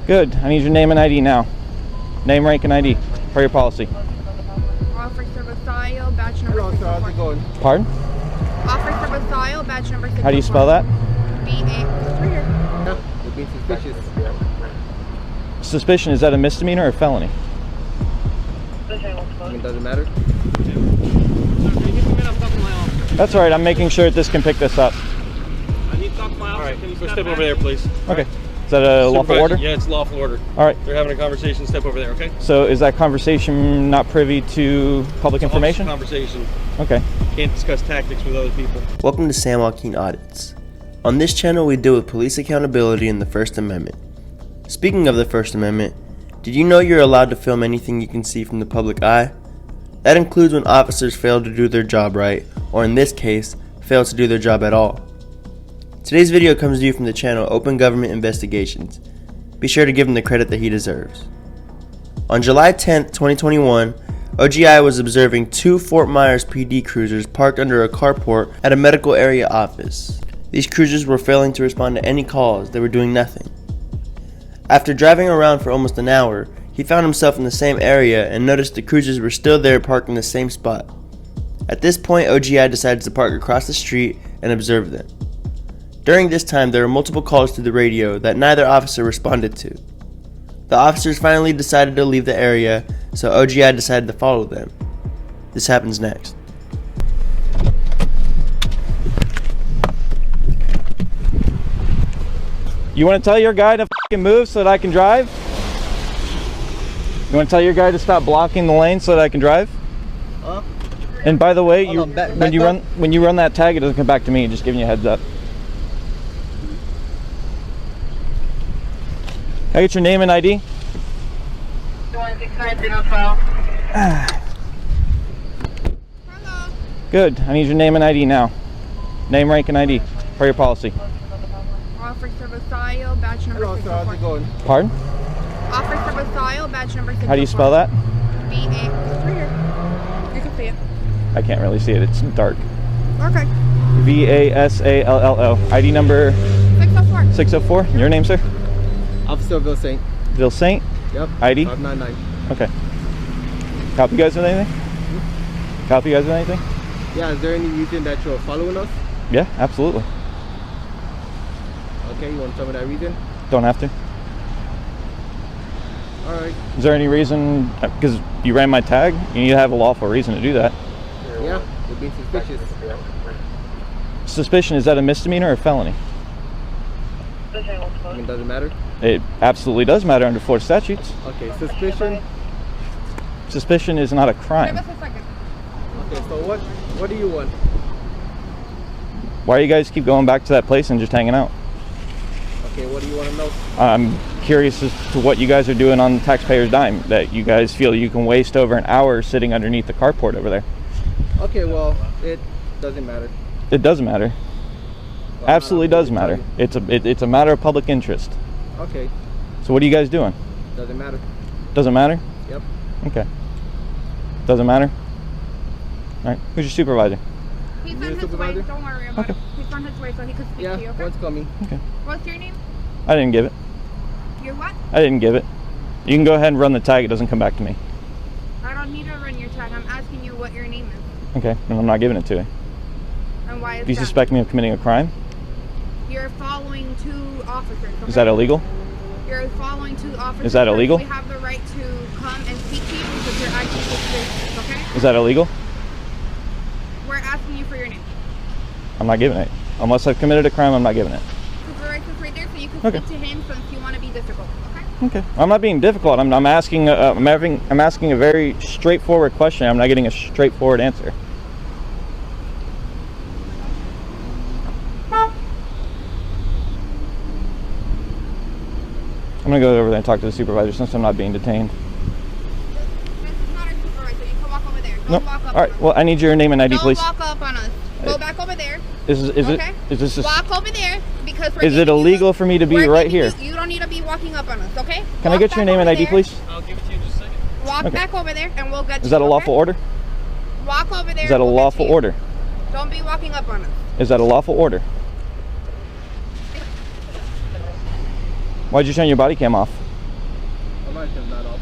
Good. I need your name and ID now. Name, rank, and ID for your policy. Officer Basayo, badge number 604. Hello, sir. How's it going? Pardon? Officer Basayo, badge number 604. How do you spell that? B-A. It's right here. Yeah, you're being suspicious. Suspicion, is that a misdemeanor or a felony? I mean, does it matter? That's alright, I'm making sure that this can pick this up. I need to talk to my officer. Can you step over there, please? Okay. Is that a lawful order? Yeah, it's lawful order. Alright. They're having a conversation. Step over there, okay? So is that conversation not privy to public information? Conversation. Okay. Can't discuss tactics with other people. Welcome to San Joaquin Audits. On this channel, we deal with police accountability and the First Amendment. Speaking of the First Amendment, did you know you're allowed to film anything you can see from the public eye? That includes when officers fail to do their job right, or in this case, fail to do their job at all. Today's video comes to you from the channel Open Government Investigations. Be sure to give him the credit that he deserves. On July 10th, 2021, OGI was observing two Fort Myers PD cruisers parked under a carport at a medical area office. These cruisers were failing to respond to any calls. They were doing nothing. After driving around for almost an hour, he found himself in the same area and noticed the cruisers were still there parked in the same spot. At this point, OGI decided to park across the street and observe them. During this time, there were multiple calls to the radio that neither officer responded to. The officers finally decided to leave the area, so OGI decided to follow them. This happens next. You want to tell your guy to fucking move so that I can drive? You want to tell your guy to stop blocking the lane so that I can drive? And by the way, when you run that tag, it doesn't come back to me. Just giving you a heads up. Can I get your name and ID? Hello. Good. I need your name and ID now. Name, rank, and ID for your policy. Officer Basayo, badge number Hello, sir. How's 604. it going? Pardon? Officer Basayo, badge number 604. How do you spell that? B-A. It's right here. You can see it. I can't really see it. It's dark. Okay. V-A-S-A-L-L-O. ID number 604. 604. Your name, sir? Officer Bill Saint. Bill Saint. Yep. ID? 599. Okay. Copy you guys with anything? Copy you guys with anything? Yeah, is there any reason that you're following us? Yeah, absolutely. Okay, you want to tell me that reason? Don't have to. Alright. Is there any reason, because you ran my tag, you need to have a lawful reason to do that. Yeah, you're being suspicious. Suspicion, is that a misdemeanor or a felony? I mean, does it matter? It absolutely does matter under Florida statutes. Okay, suspicion. Suspicion is not a Give crime. us a second. Okay, so what do you want? Why do you guys keep going back to that place and just hanging out? Okay, what do you want to know? I'm curious as to what you guys are doing on taxpayers' dime, that you guys feel you can waste over an hour sitting underneath the carport over there. Okay, well, it doesn't matter. It does matter. Well, Absolutely does I'm not matter. gonna tell It's a matter of public interest. you. Okay, So what are you guys doing? doesn't matter. Doesn't matter? Yep. Okay. Doesn't matter? Alright. Who's your supervisor? He's You on a his way. supervisor? Don't worry about Okay. it. He's on his way so he could speak Yeah, to you, okay? one's coming. Okay. What's your name? I didn't give it. Your what? I didn't give it. You can go ahead and run the tag. It doesn't come back to me. I don't need to run your tag. I'm asking you what your name is. Okay. And I'm not giving it to you. And why is Do you that? suspect me of committing a crime? You're following two officers. Okay? Is that illegal? You're following two officers. Is that illegal? We have the right to come and speak to you because you're acting suspicious, okay? Is that illegal? We're asking you for your name. I'm not giving it. Unless I've committed a crime, I'm not giving it. Supervisor's right there so you can Okay. speak to him since you want to be difficult, okay? Okay. I'm not being difficult. I'm asking. I'm asking a very straightforward question. I'm not getting a straightforward answer. I'm gonna go over there and talk to the supervisor since I'm not being detained. This is not our supervisor. You can walk over there. Don't Nope. walk up All right. on us. Well, I need your name and ID, Don't please. walk up on us. Go back over there. Is Okay. this Walk over there because we're is it giving you- illegal for me to be we're right giving here? You don't need to be walking up on us, okay? Can I Walk get your back name and over ID, there. please? I'll give it to you in just a second. Walk Okay. back over there and we'll get you. Is that a okay? lawful order? Walk over there. Is that a and we'll get lawful you. order? Don't be walking up on us. Is that a lawful order? Why'd you turn your body cam off? body cam's not off.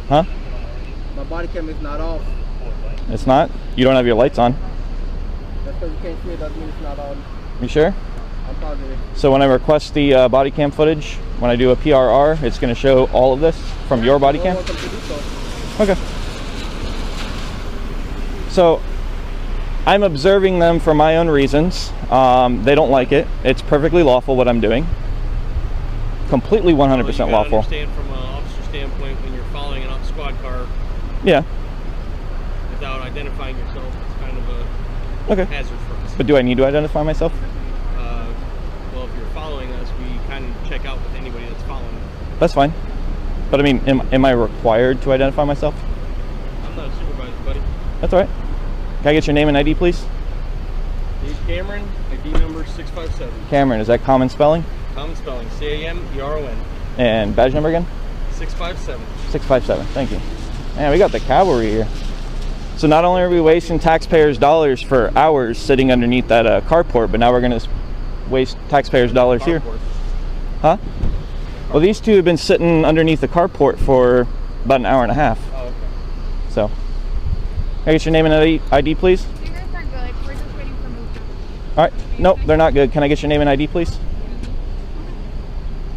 Huh? My body cam is not off. It's not? You don't have your lights on. That's because you can't see it, doesn't mean it's not on. You sure? I'm positive. So when I request the body cam footage, when I do a PRR, it's going to show all of this from your body cam? You're welcome to do so. Okay. So I'm observing them for my own reasons. They don't like it. It's perfectly lawful what I'm doing. Completely 100% Well, you gotta lawful. understand from an officer standpoint, when you're following an squad car Yeah. without identifying yourself, it's kind of a Okay. hazard for us. But do I need to identify myself? Well, if you're following us, we kind of check out with anybody that's following. That's fine. But I mean, am I required to identify myself? I'm not a supervisor, buddy. That's all right. Can I get your name and ID, please? Dave Cameron, ID number 657. Cameron, is that common spelling? Common spelling, C-A-M-E-R-O-N. And badge number again? 657. 657. Thank you. Man, we got the cavalry here. So not only are we wasting taxpayers' dollars for hours sitting underneath that carport, but now we're going to waste taxpayers' dollars here. Carport. Huh? Well, these two have been sitting underneath the carport for about an hour and a half. Oh, okay. So, can I get your name and ID, please? You guys are good. We're just waiting for movement. All right. Nope, they're not good. Can I get your name and ID, please?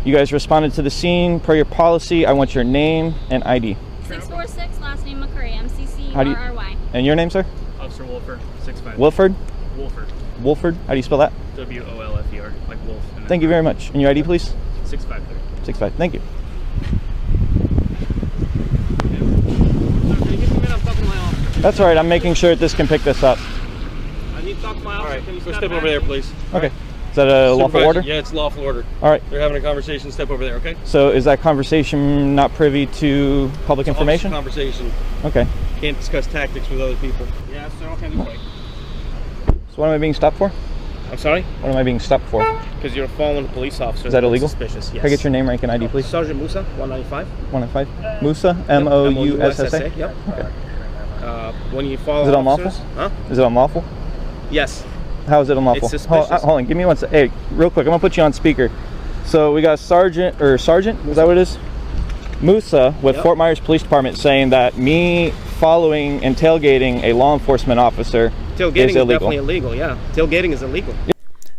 You guys responded to the scene per your policy. I want your name and ID. 646, last name McCurry, How do you- MCCRRY. And your name, sir? Officer Wolfer, 65. Wilford? Wolfer. Wolford? How do you spell that? W-O-L-F-E-R, like wolf. Thank you very much. And your ID, please? 653. 65. Thank you. I'm talking to my officer. That's all right. I'm making sure that this can pick this up. I need to talk to my officer. All right, Can you go step step over back? there, please. Okay. Is that a lawful Supervisor, order? Yeah, it's lawful order. All right. They're having a conversation. Step over there, okay? So is that conversation not privy to public information? Conversation. Okay. Can't discuss tactics with other people. Yeah, sir. Okay. So what am I being stopped for? I'm sorry? What am I being stopped for? Because you're following a police officer. Is that illegal? Suspicious, yes. Can I get your name, rank, and ID, please? Sergeant Musa, 195. 105. Musa? M-O-U-S-S-A? Yep. Okay. When you follow Is it unlawful? officers- Huh? Is it unlawful? Yes. How is it unlawful? It's suspicious. Hold on, give me one sec. Hey, real quick, I'm gonna put you on speaker. So we got Sergeant, is that what it is? Musa with Yep. Fort Myers Police Department saying that me following and tailgating a law enforcement officer Tailgating is is illegal. definitely illegal, yeah. Tailgating is illegal.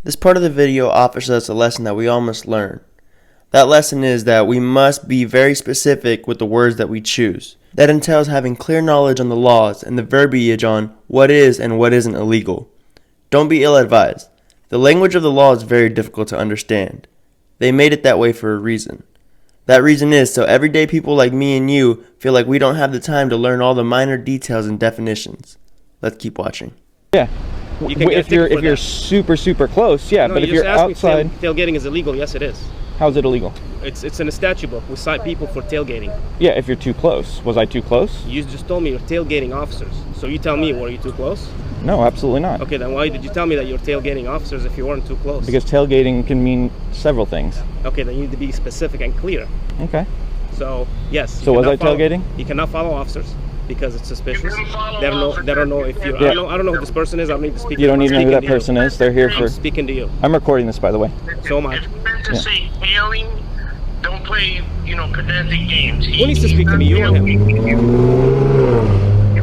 This part of the video offers us a lesson that we all must learn. That lesson is that we must be very specific with the words that we choose. That entails having clear knowledge on the laws and the verbiage on what is and what isn't illegal. Don't be ill-advised. The language of the law is very difficult to understand. They made it that way for a reason. That reason is so everyday people like me and you feel like we don't have the time to learn all the minor details and definitions. Let's keep watching. Yeah. You can get a If you're ticket for that. super close, yeah. No, but if you you're just asked me outside, tailgating is illegal. Yes, it is. how's it illegal? It's in the statute book. We cite people for tailgating. Yeah, if you're too close. Was I too close? You just told me you're tailgating officers. So you tell me, were you too close? No, absolutely not. Okay, then why did you tell me that you're tailgating officers if you weren't too close? Because tailgating can mean several things. Okay, then you need to be specific and clear. Okay. So yes. you So was cannot I follow- tailgating? You cannot follow officers because it's suspicious. You can follow They don't know. They don't know if you. Yeah. I don't know who this person is. I don't need to speak. You don't need to know who I'm that speaking to person you. is. They're here for. I'm speaking to you. I'm recording this, by the way. So am I. If you meant to say hailing, don't play, pedantic games. Who needs to speak to me, you or him?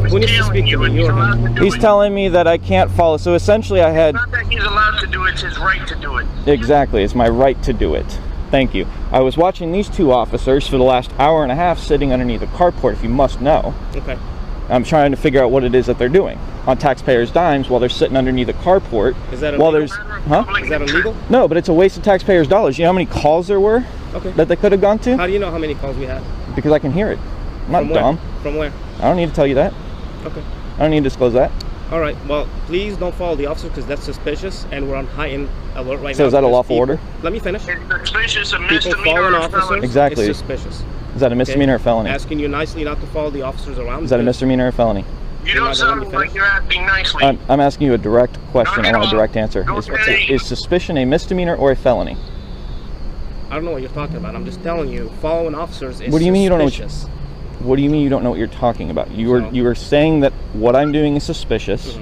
Who needs to speak to me, you or him? He's telling me that I can't follow. So essentially, I had Not that he's allowed to do it, it's his right to do it. exactly. It's my right to do it. Thank you. I was watching these two officers for the last hour and a half sitting underneath a carport. If you must know, Okay. I'm trying to figure out what it is that they're doing on taxpayers' dimes while they're sitting underneath a carport. Is that while illegal? there's, huh? Is that illegal? No, but it's a waste of taxpayers' dollars. You know how many calls there were Okay. that they could have gone to? How do you know how many calls we had? Because I can hear it. I'm not From where? dumb. From where? I don't need to tell you that. Okay. I don't need to disclose that. All right. Well, please don't follow the officer because that's suspicious, and we're on heightened alert right now. So is that a because lawful people- order? Let me finish. It's suspicious, a People misdemeanor following or officers. felony. Exactly. It's suspicious. Is that a misdemeanor or felony? Asking you nicely not to follow the officers around. Is that a because- misdemeanor or felony? You You're don't not gonna let sound me like finish? you're acting nicely. I'm asking you a direct question. Knock I it want a off. direct answer. Go Is, today. is suspicion a misdemeanor or a felony? I don't know what you're talking about. I'm just telling you, following officers is What do you mean you don't know what suspicious. What do you mean you don't know what you're talking about? You So- were saying that what I'm doing is suspicious.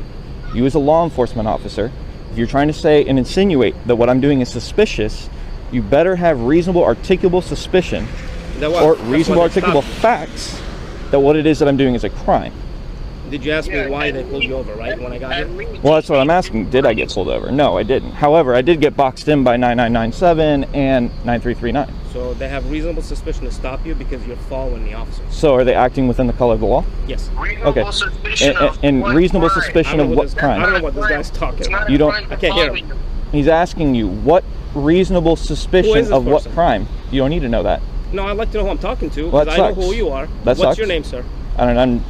You as a law enforcement officer, if you're trying to say and insinuate that what I'm doing is suspicious, you better have reasonable articulable suspicion That what? or That's reasonable why they articulable stopped facts that what it is that I'm doing is a crime. you. Did you ask me why they pulled you over, right? When I got here? Well, that's what I'm asking. Did I get pulled over? No, I didn't. However, I did get boxed in by 9997 and 9339. So they have reasonable suspicion to stop you because you're following the officers. So are they acting within the color of the law? Yes. Okay. And reasonable suspicion of what I don't crime? know what this guy's talking about. You don't- I can't hear him. He's asking you what reasonable Who is suspicion this of what person? crime. You don't need to know that. No, I'd like to know who I'm talking to Well, because that I know sucks. who you are. That What's sucks. your name, sir? I don't know.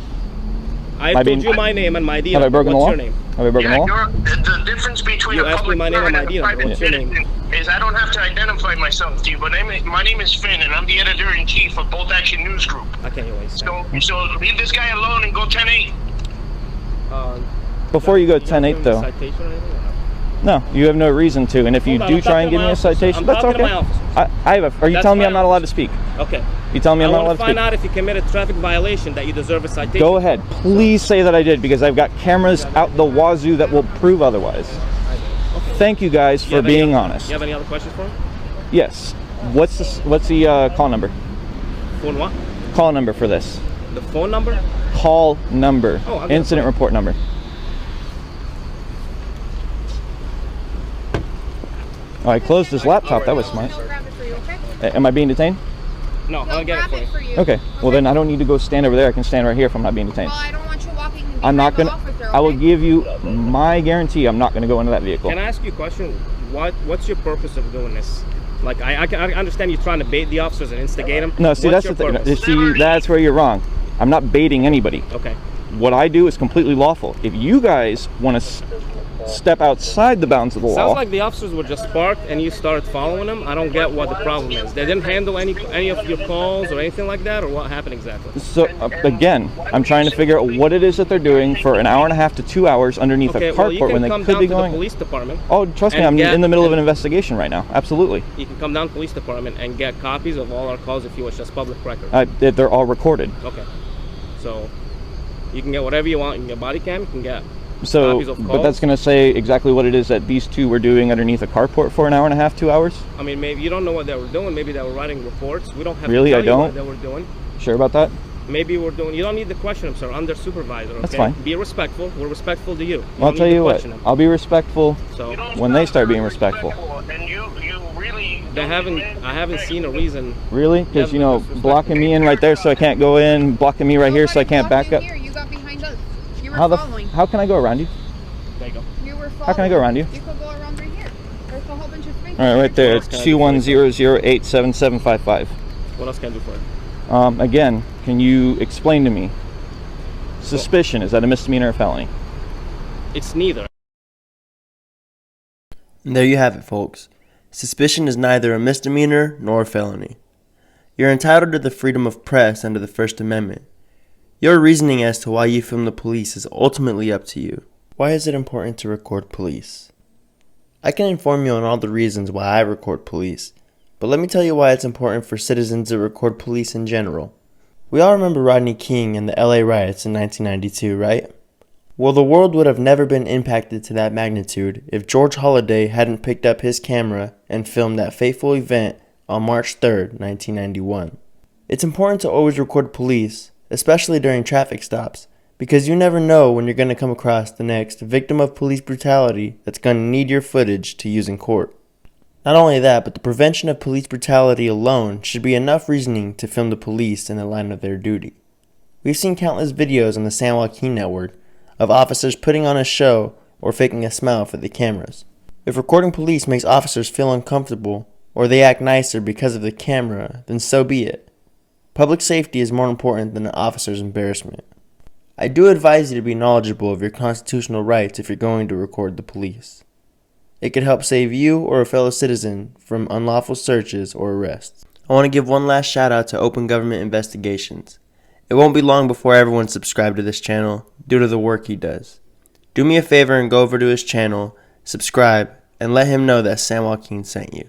I I told mean- you my name and my ID Have I number. broken the What's law? your name? Have I broken the law? The difference between You a asked me public my name and servant my and a ID number. private What's your name? citizen is I don't have to identify myself to you, but my name is Finn, and I'm the editor-in-chief of Bolt Action News Group. I can't hear what he's saying. So leave this guy alone and go 10-8. Before you go gotta 10-8 give him a though. citation or anything, or no? No, you have no reason to. And if you Hold on, do I'm try and talking give to me my a officer. citation, I'm that's talking to okay. my officer. Are you That's telling me I'm my not allowed to officer. speak? Okay. You telling me I'm I not want allowed to to find speak? out if you committed traffic violation that you deserve a citation. Go ahead. Please say that I did because I've got cameras out the wazoo that will prove otherwise. Thank you guys You for have any being other- honest. You have any other questions for him? Yes. What's the call number? Phone what? Call number for this. The phone number? Call number. Oh, I'll get Incident report number. Oh, I closed this laptop. That was smart. I'll grab it for you, okay? Am I being detained? No, He'll I'll get it grab for it you. for you. Okay. Well, then I don't need to go stand over there. I can stand right here if I'm not being detained. Well, I don't want you walking I'm not behind gonna. the officer, I will okay? give you my guarantee. I'm not gonna go into that vehicle. Can I ask you a question? What's your purpose of doing this? Like, I understand you're trying to bait the officers and instigate them. No, see, What's that's your the thing. purpose? See, that's where you're wrong. I'm not baiting anybody. Okay. What I do is completely lawful. If you guys want to step outside the bounds of the law, Sounds like the officers were just parked and you started following them. I don't get what the problem is. They didn't handle any of your calls or anything like that, or what happened exactly? so again, I'm trying to figure out what it is that they're doing for an hour and a half to 2 hours underneath Okay, a well, you carport can when they come could down be to the going. police department. Oh, trust me, and I'm get- in the middle of an investigation right now. Absolutely. You can come down to the police department and get copies of all our calls if you wish. That's public record. They're all recorded. Okay. So you can get whatever you want. You can get body cam. You can get So, copies of but calls. that's going to say exactly what it is that these two were doing underneath a carport for an hour and a half, 2 hours. I mean, maybe you don't know what they were doing. Maybe they were writing reports. We don't have Really? to I tell you what don't? they were doing. Sure about that? Maybe we're doing. You don't need to question them, sir. I'm their supervisor. Okay? That's fine. Be respectful. We're respectful to you. Well, I'll don't tell need to you what. question them. I'll be respectful So when they start being respectful. And you really they haven't. I haven't seen a reason. Really? Because, Yeah, you know, disrespect. blocking me in right there so I can't go in, blocking me right here so I can't Nobody back up. blocked you here. You got behind us. You were How following. how can I go around you? There you go. You were following. How can I go around you? You could go around right here. There's a whole bunch of space. All right, right there. else can I do for you? 210087755. What else can I do for you? Again, can you explain to me? Suspicion, is that a misdemeanor or felony? It's neither. And there you have it, folks. Suspicion is neither a misdemeanor nor a felony. You're entitled to the freedom of press under the First Amendment. Your reasoning as to why you film the police is ultimately up to you. Why is it important to record police? I can inform you on all the reasons why I record police, but let me tell you why it's important for citizens to record police in general. We all remember Rodney King and the LA riots in 1992, right? Well, the world would have never been impacted to that magnitude if George Holliday hadn't picked up his camera and filmed that fateful event on March 3rd, 1991. It's important to always record police, especially during traffic stops, because you never know when you're going to come across the next victim of police brutality that's going to need your footage to use in court. Not only that, but the prevention of police brutality alone should be enough reasoning to film the police in the line of their duty. We've seen countless videos on the San Joaquin network of officers putting on a show or faking a smile for the cameras. If recording police makes officers feel uncomfortable or they act nicer because of the camera, then so be it. Public safety is more important than an officer's embarrassment. I do advise you to be knowledgeable of your constitutional rights if you're going to record the police. It could help save you or a fellow citizen from unlawful searches or arrests. I want to give one last shout out to Open Government Investigations. It won't be long before everyone's subscribed to this channel due to the work he does. Do me a favor and go over to his channel, subscribe, and let him know that San Joaquin sent you.